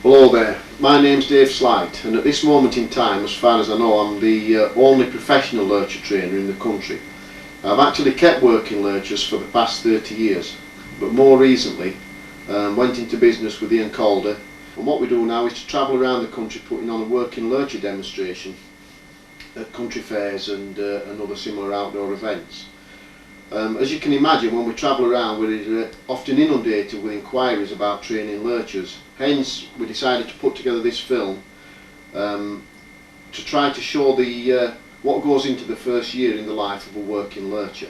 Hello there, my name's Dave Slight, and at this moment in time, as far as I know, I'm the only professional lurcher trainer in the country. I've actually kept working lurchers for the past 30 years, but more recently went into business with Ian Calder, and what we do now is to travel around the country putting on a working lurcher demonstration at country fairs and other similar outdoor events. As you can imagine, when we travel around, we're often inundated with inquiries about training lurchers. Hence, we decided to put together this film to try to show what goes into the first year in the life of a working lurcher.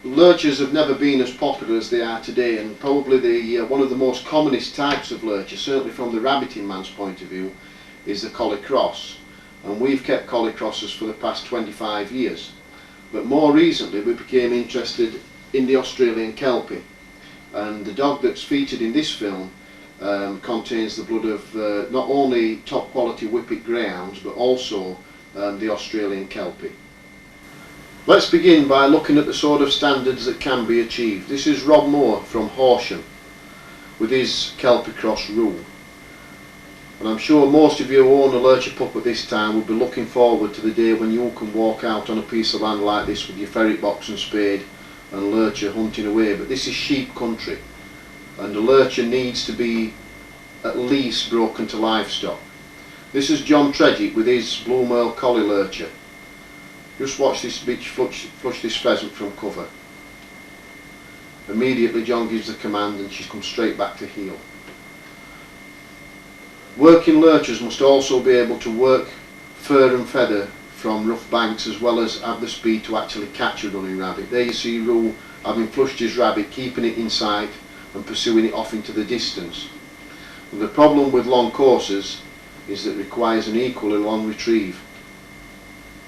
Lurchers have never been as popular as they are today, and probably one of the most commonest types of lurcher, certainly from the rabbiting man's point of view, is the collie cross. And we've kept collie crosses for the past 25 years. But more recently we became interested in the Australian Kelpie, and the dog that's featured in this film contains the blood of not only top quality Whippet greyhounds but also the Australian Kelpie. Let's begin by looking at the sort of standards that can be achieved. This is Rob Moore from Horsham with his Kelpie cross rule. And I'm sure most of you who own a lurcher pup at this time will be looking forward to the day when you can walk out on a piece of land like this with your ferret box and spade and lurcher hunting away. But this is sheep country, and the lurcher needs to be at least broken to livestock. This is John Tredgick with his Blue Merle Collie lurcher. Just watch this bitch flush this pheasant from cover. Immediately John gives the command and she comes straight back to heel. Working lurchers must also be able to work fur and feather from rough banks, as well as have the speed to actually catch a running rabbit. There you see Rule having flushed his rabbit, keeping it in sight and pursuing it off into the distance. And the problem with long courses is that it requires an equally long retrieve.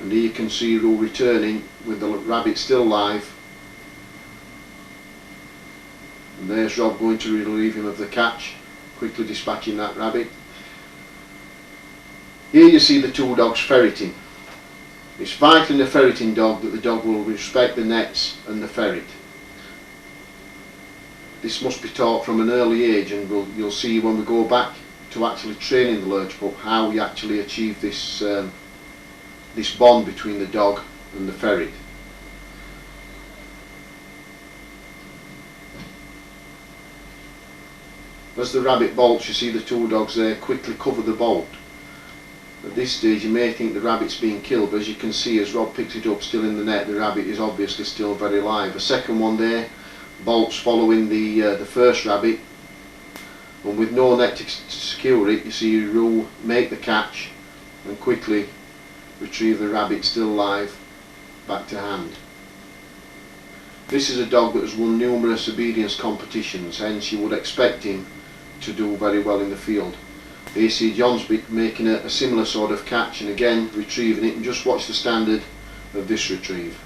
And here you can see Rule returning with the rabbit still live. And there's Rob going to relieve him of the catch, quickly dispatching that rabbit. Here you see the two dogs ferreting. It's vital in a ferreting dog that the dog will respect the nets and the ferret. This must be taught from an early age, and you'll see when we go back to actually training the lurcher pup how we actually achieve this bond between the dog and the ferret. As the rabbit bolts, you see the two dogs there quickly cover the bolt. At this stage you may think the rabbit's being killed, but as you can see, as Rob picks it up still in the net, the rabbit is obviously still very live. A second one there bolts following the first rabbit, and with no net to secure it, you see Rule make the catch and quickly retrieve the rabbit still live back to hand. This is a dog that has won numerous obedience competitions, hence you would expect him to do very well in the field. Here you see John's making a similar sort of catch and again retrieving it, and just watch the standard of this retrieve.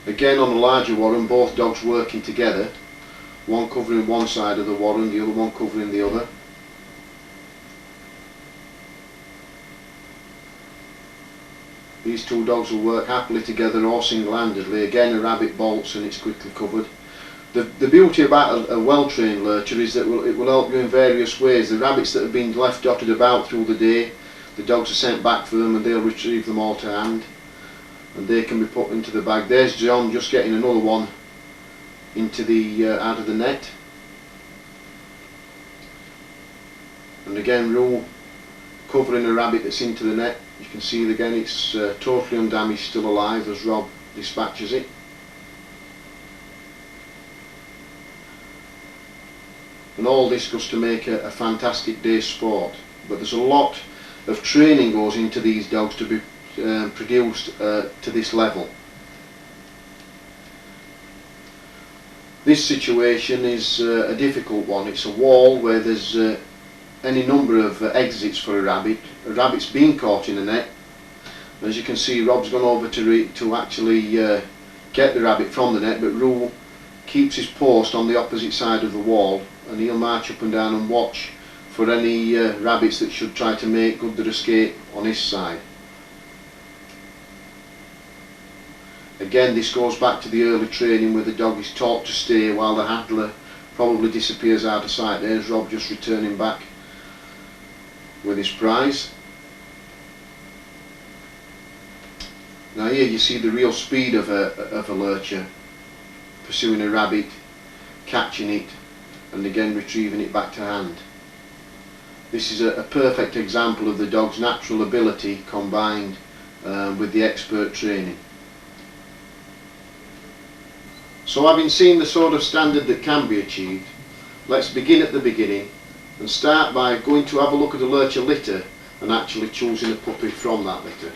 Again on a larger warren, both dogs working together, one covering one side of the warren, the other one covering the other. These two dogs will work happily together or single-handedly. Again a rabbit bolts and it's quickly covered. The beauty about a well-trained lurcher is that it will help you in various ways. The rabbits that have been left dotted about through the day, the dogs are sent back for them and they'll retrieve them all to hand, and they can be put into the bag. There's John just getting another one into out of the net, and again Rule covering a rabbit that's into the net. You can see it again, it's totally undamaged, still alive as Rob dispatches it. And all this goes to make a fantastic day's sport. But there's a lot of training goes into these dogs to be produced to this level. This situation is a difficult one. It's a wall where there's any number of exits for a rabbit. A rabbit's been caught in a net. As you can see, Rob's gone over to actually get the rabbit from the net, but Rule keeps his post on the opposite side of the wall, and he'll march up and down and watch for any rabbits that should try to make good their escape on his side. Again, this goes back to the early training where the dog is taught to stay while the handler probably disappears out of sight. There's Rob just returning back with his prize. Now here you see the real speed of a lurcher, pursuing a rabbit, catching it, and again retrieving it back to hand. This is a perfect example of the dog's natural ability combined with the expert training. So having seen the sort of standard that can be achieved, let's begin at the beginning and start by going to have a look at a lurcher litter and actually choosing a puppy from that litter.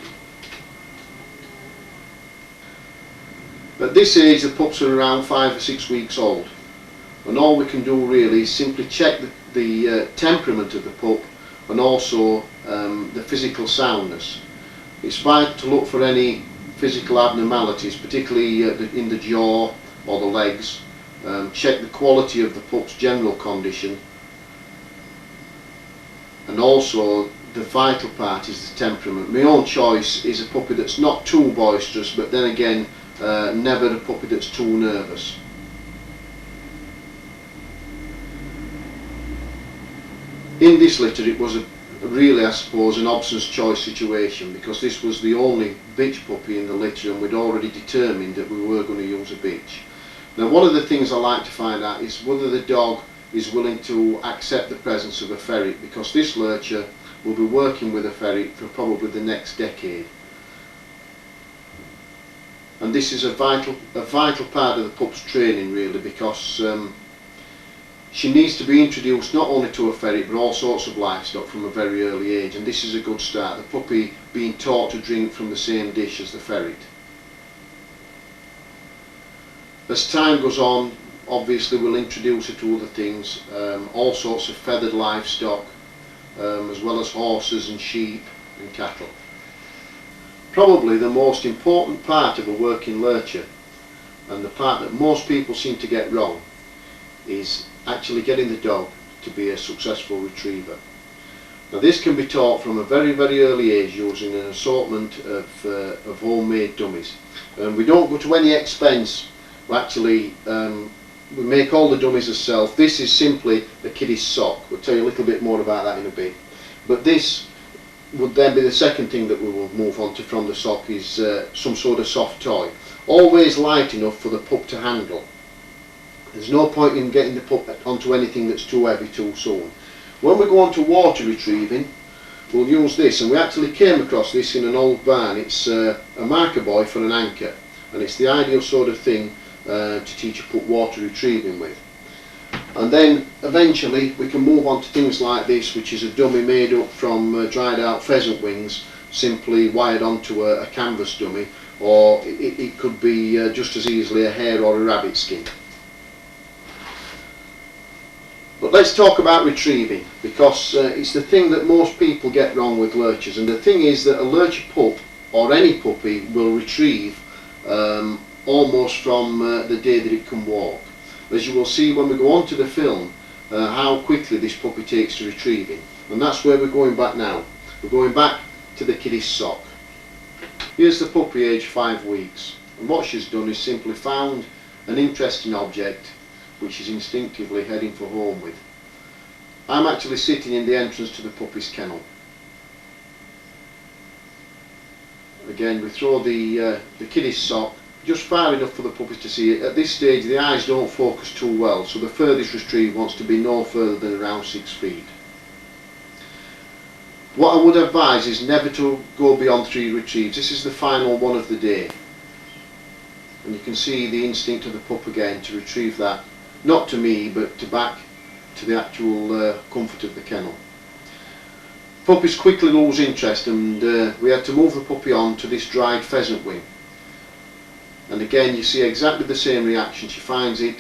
At this age the pups are around 5 or 6 weeks old, and all we can do really is simply check the temperament of the pup and also the physical soundness. It's vital to look for any physical abnormalities, particularly in the jaw or the legs. Check the quality of the pup's general condition, and also the vital part is the temperament. My own choice is a puppy that's not too boisterous, but then again never a puppy that's too nervous. In this litter it was really, I suppose, an Hobson's choice situation, because this was the only bitch puppy in the litter and we'd already determined that we were going to use a bitch. Now one of the things I like to find out is whether the dog is willing to accept the presence of a ferret, because this lurcher will be working with a ferret for probably the next decade. And this is a vital part of the pup's training really, because she needs to be introduced not only to a ferret but all sorts of livestock from a very early age, and this is a good start, the puppy being taught to drink from the same dish as the ferret. As time goes on, obviously we'll introduce her to other things, all sorts of feathered livestock, as well as horses and sheep and cattle. Probably the most important part of a working lurcher, and the part that most people seem to get wrong, is actually getting the dog to be a successful retriever. Now this can be taught from a very early age using an assortment of homemade dummies. We don't go to any expense. We make all the dummies ourselves. This is simply the kiddie's sock. We'll tell you a little bit more about that in a bit. But this would then be the second thing that we will move on to from the sock, is some sort of soft toy. Always light enough for the pup to handle. There's no point in getting the pup onto anything that's too heavy too soon. When we go on to water retrieving, we'll use this, and we actually came across this in an old barn. It's a marker buoy for an anchor, and it's the ideal sort of thing to teach a pup water retrieving with. And then eventually we can move on to things like this, which is a dummy made up from dried out pheasant wings, simply wired onto a canvas dummy, or it could be just as easily a hare or a rabbit skin. But let's talk about retrieving, because it's the thing that most people get wrong with lurchers. And the thing is that a lurcher pup, or any puppy, will retrieve almost from the day that it can walk. As you will see when we go on to the film, how quickly this puppy takes to retrieving. And that's where we're going back now. We're going back to the kiddie's sock. Here's the puppy aged 5 weeks, and what she's done is simply found an interesting object which she's instinctively heading for home with. I'm actually sitting in the entrance to the puppy's kennel. Again, we throw the kiddie's sock just far enough for the puppy to see it. At this stage the eyes don't focus too well, so the furthest retrieve wants to be no further than around 6 feet. What I would advise is never to go beyond 3 retrieves. This is the final one of the day, and you can see the instinct of the pup again to retrieve that, not to me but to back to the actual comfort of the kennel. Puppies quickly lose interest, and we had to move the puppy on to this dried pheasant wing. And again you see exactly the same reaction. She finds it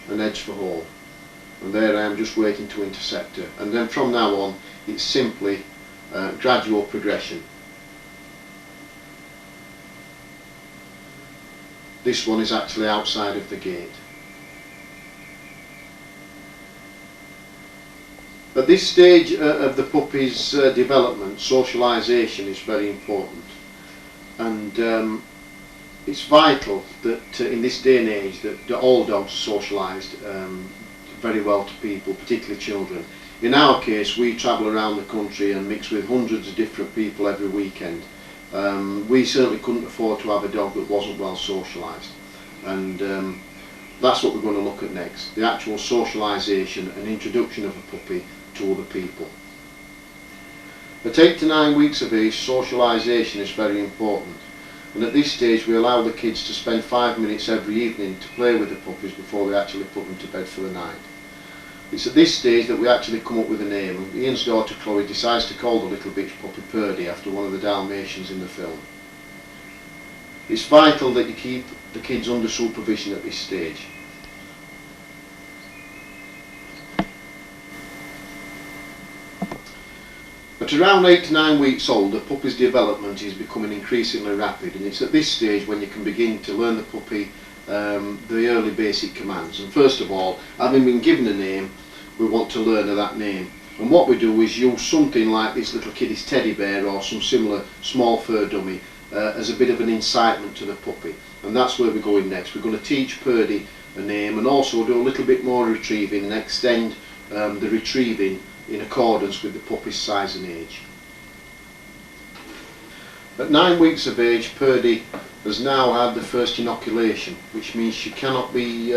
and heads for home, and there I am just waiting to intercept her. And then from now on it's simply gradual progression. This one is actually outside of the gate. At this stage of the puppy's development, socialization is very important, and it's vital that in this day and age that all dogs are socialised very well to people, particularly children. In our case, we travel around the country and mix with hundreds of different people every weekend. We certainly couldn't afford to have a dog that wasn't well socialised, and that's what we're going to look at next, the actual socialisation and introduction of a puppy to other people. At 8 to 9 weeks of age, socialisation is very important, and at this stage we allow the kids to spend 5 minutes every evening to play with the puppies before we actually put them to bed for the night. It's at this stage that we actually come up with a name, and Ian's daughter Chloe decides to call the little bitch puppy Purdy after one of the Dalmatians in the film. It's vital that you keep the kids under supervision at this stage. At around 8 to 9 weeks old, the puppy's development is becoming increasingly rapid, and it's at this stage when you can begin to learn the puppy the early basic commands. And first of all, having been given a name, we want to learn of that name. And what we do is use something like this little kiddie's teddy bear or some similar small fur dummy as a bit of an incitement to the puppy. And that's where we're going next. We're going to teach Purdy a name and also do a little bit more retrieving and extend the retrieving in accordance with the puppy's size and age. At 9 weeks of age, Purdy has now had the first inoculation, which means she cannot be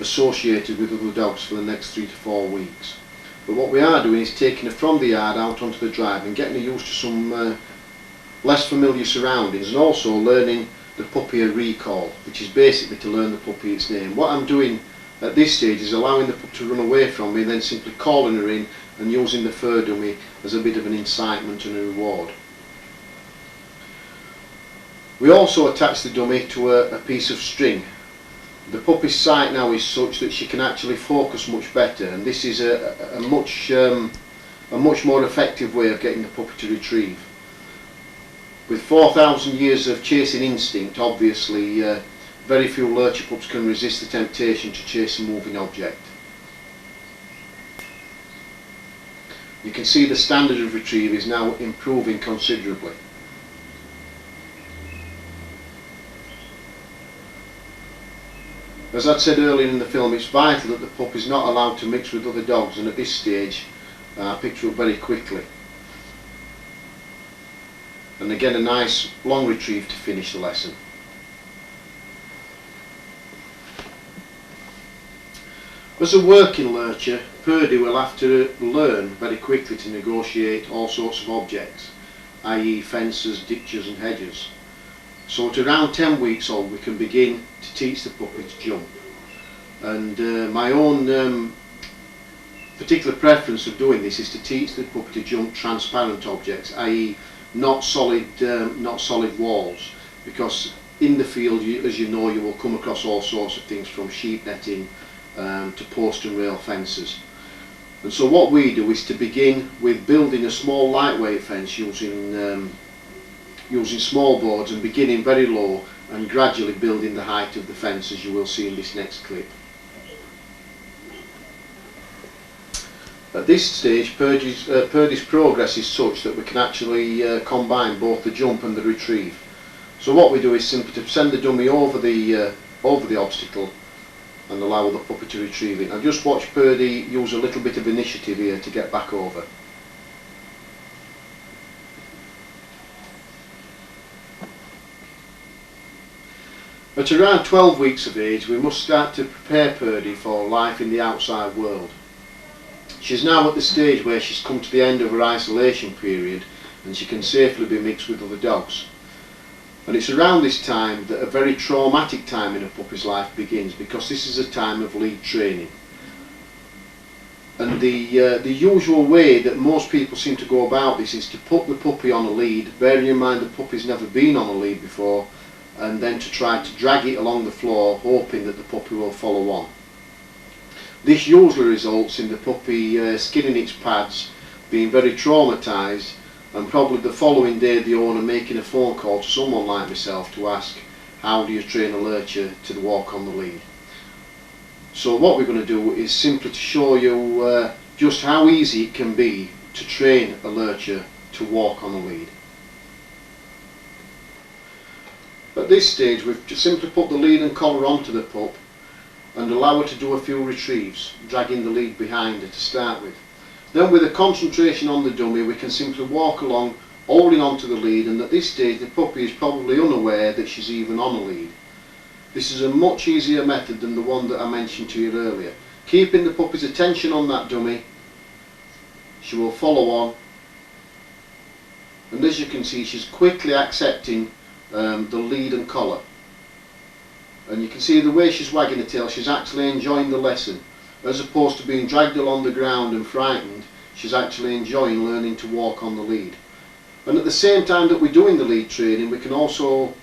associated with other dogs for the next 3 to 4 weeks. But what we are doing is taking her from the yard out onto the drive and getting her used to some less familiar surroundings, and also learning the puppy a recall, which is basically to learn the puppy its name. What I'm doing at this stage is allowing the puppy to run away from me and then simply calling her in and using the fur dummy as a bit of an incitement and a reward. We also attach the dummy to a piece of string. The puppy's sight now is such that she can actually focus much better, and this is a much more effective way of getting the puppy to retrieve. With 4,000 years of chasing instinct, obviously very few lurcher pups can resist the temptation to chase a moving object. You can see the standard of retrieve is now improving considerably. As I said earlier in the film, it's vital that the pup is not allowed to mix with other dogs, and at this stage I picked her up very quickly. And again, a nice long retrieve to finish the lesson. As a working lurcher, Purdy will have to learn very quickly to negotiate all sorts of objects, i.e. fences, ditches and hedges. So at around 10 weeks old we can begin to teach the puppy to jump. And my own particular preference of doing this is to teach the puppy to jump transparent objects, i.e. not solid walls, because in the field, as you know, you will come across all sorts of things from sheep netting to post and rail fences. And so what we do is to begin with building a small lightweight fence using small boards, and beginning very low and gradually building the height of the fence, as you will see in this next clip. At this stage, Purdy's progress is such that we can actually combine both the jump and the retrieve. So what we do is simply to send the dummy over the obstacle and allow the puppy to retrieve it. Now just watch Purdy use a little bit of initiative here to get back over. At around 12 weeks of age, we must start to prepare Purdy for life in the outside world. She's now at the stage where she's come to the end of her isolation period and she can safely be mixed with other dogs. And it's around this time that a very traumatic time in a puppy's life begins, because this is a time of lead training. And the usual way that most people seem to go about this is to put the puppy on a lead, bearing in mind the puppy's never been on a lead before, and then to try to drag it along the floor, hoping that the puppy will follow on. This usually results in the puppy skinning its pads, being very traumatised, and probably the following day the owner making a phone call to someone like myself to ask, how do you train a lurcher to walk on the lead? So what we're going to do is simply to show you just how easy it can be to train a lurcher to walk on a lead. At this stage we've just simply put the lead and collar onto the pup and allow her to do a few retrieves, dragging the lead behind her to start with. Then with a concentration on the dummy we can simply walk along holding onto the lead, and at this stage the puppy is probably unaware that she's even on a lead. This is a much easier method than the one that I mentioned to you earlier. Keeping the puppy's attention on that dummy, she will follow on, and as you can see she's quickly accepting the lead and collar, and you can see the way she's wagging her tail, she's actually enjoying the lesson. As opposed to being dragged along the ground and frightened, she's actually enjoying learning to walk on the lead. And at the same time that we're doing the lead training, we can also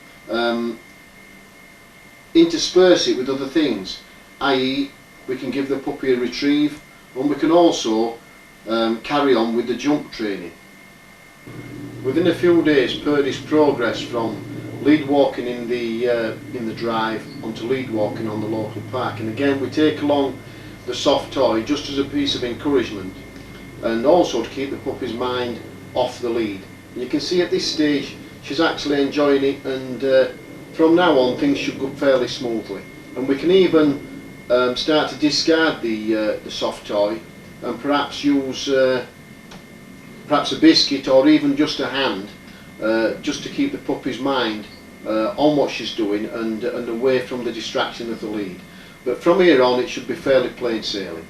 intersperse it with other things, i.e. we can give the puppy a retrieve, and we can also carry on with the jump training. Within a few days Purdy's progressed from lead walking in the drive onto lead walking on the local park, and again we take along the soft toy just as a piece of encouragement and also to keep the puppy's mind off the lead. And you can see at this stage she's actually enjoying it, and from now on things should go fairly smoothly, and we can even start to discard the soft toy and perhaps use perhaps a biscuit or even just a hand, just to keep the puppy's mind on what she's doing and away from the distraction of the lead. But from here on it should be fairly plain sailing.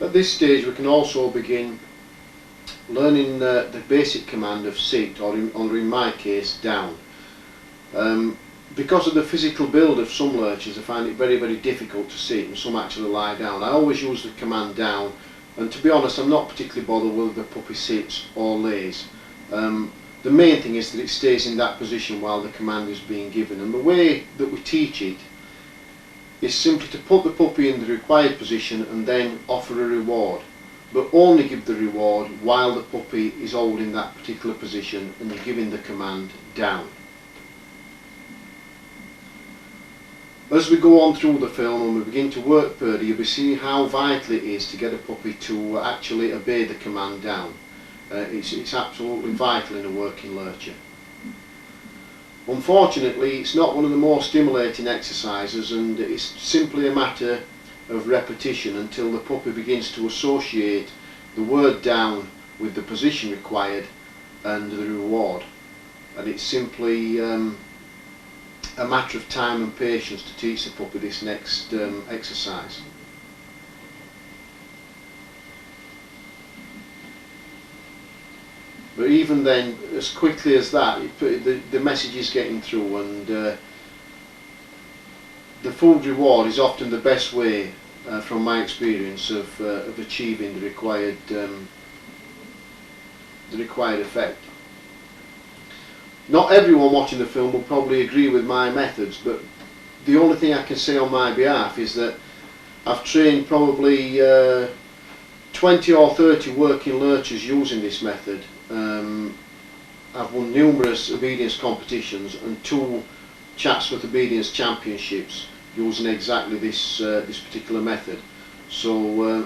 At this stage we can also begin learning the basic command of sit, or in my case down. Because of the physical build of some lurchers, I find it very, very difficult to sit, and some actually lie down. I always use the command down, and to be honest I'm not particularly bothered whether the puppy sits or lays. The main thing is that it stays in that position while the command is being given, and the way that we teach it is simply to put the puppy in the required position and then offer a reward, but only give the reward while the puppy is holding that particular position and you're giving the command down. As we go on through the film and we begin to work Purdy, you'll be seeing how vital it is to get a puppy to actually obey the command down. It's absolutely vital in a working lurcher. Unfortunately, it's not one of the more stimulating exercises, and it's simply a matter of repetition until the puppy begins to associate the word down with the position required and the reward. And it's simply a matter of time and patience to teach the puppy this next exercise. But even then, as quickly as that, the message is getting through, and the food reward is often the best way, from my experience, of achieving the required effect. Not everyone watching the film will probably agree with my methods, but the only thing I can say on my behalf is that I've trained probably 20 or 30 working lurchers using this method. I've won numerous obedience competitions and 2 Chatsworth Obedience Championships using exactly this particular method. So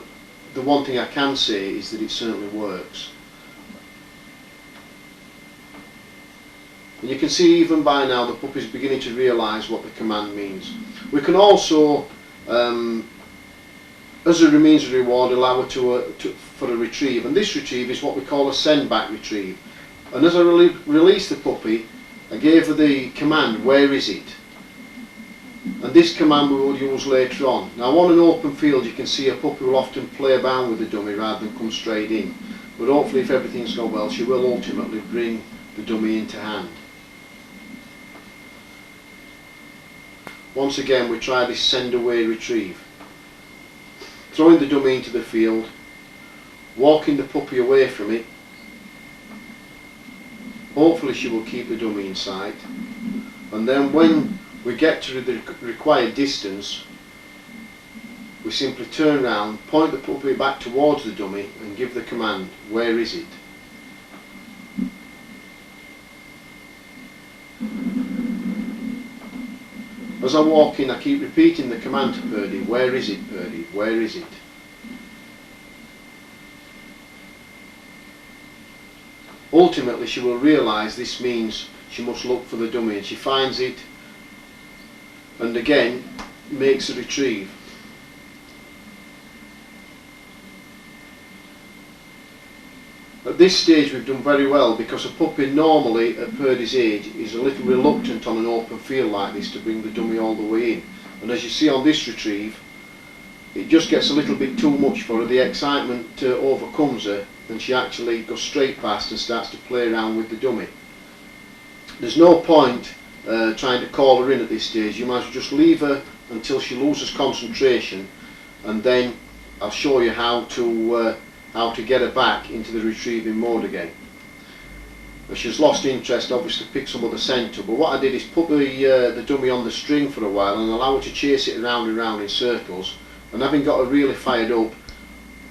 the one thing I can say is that it certainly works. And you can see even by now the puppy's beginning to realise what the command means. We can also, as a means of reward, allow her for a retrieve, and this retrieve is what we call a send back retrieve. And as I released the puppy, I gave her the command, where is it? And this command we will use later on. Now on an open field you can see a puppy will often play about with the dummy rather than come straight in, but hopefully if everything's gone well she will ultimately bring the dummy into hand. Once again we try this send away retrieve. Throwing the dummy into the field, walking the puppy away from it. Hopefully she will keep the dummy in sight, and then when we get to the required distance we simply turn around, point the puppy back towards the dummy and give the command, where is it? As I walk in, I keep repeating the command to Purdy, where is it, Purdy, where is it? Ultimately she will realise this means she must look for the dummy, and she finds it and again makes a retrieve. At this stage we've done very well, because a puppy normally at Purdy's age is a little reluctant on an open field like this to bring the dummy all the way in, and as you see on this retrieve, it just gets a little bit too much for her. The excitement overcomes her and she actually goes straight past and starts to play around with the dummy. There's no point trying to call her in at this stage. You might as well just leave her until she loses concentration, and then I'll show you how to get her back into the retrieving mode again. If she's lost interest, obviously pick some other scent up. But what I did is put the dummy on the string for a while and allow her to chase it around and round in circles, and having got her really fired up,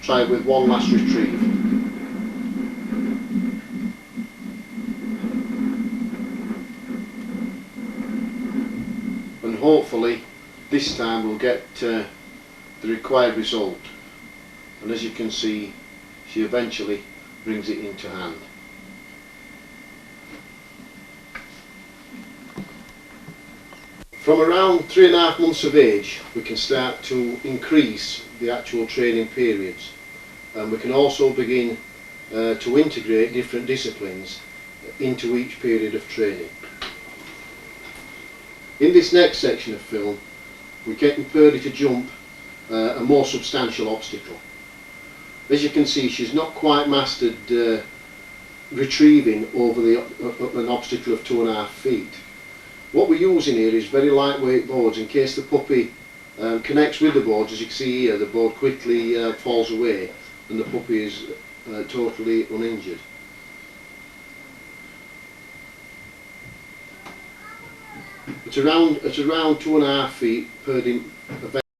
try it with one last retrieve. And hopefully this time we'll get the required result, and as you can see, she eventually brings it into hand. From around 3.5 months of age we can start to increase the actual training periods, and we can also begin to integrate different disciplines into each period of training. In this next section of film we're getting Purdy to jump a more substantial obstacle. As you can see, she's not quite mastered retrieving over an obstacle of 2.5 feet. What we're using here is very lightweight boards in case the puppy connects with the boards. As you can see here, the board quickly falls away and the puppy is totally uninjured. At around 2.5 feet, Purdy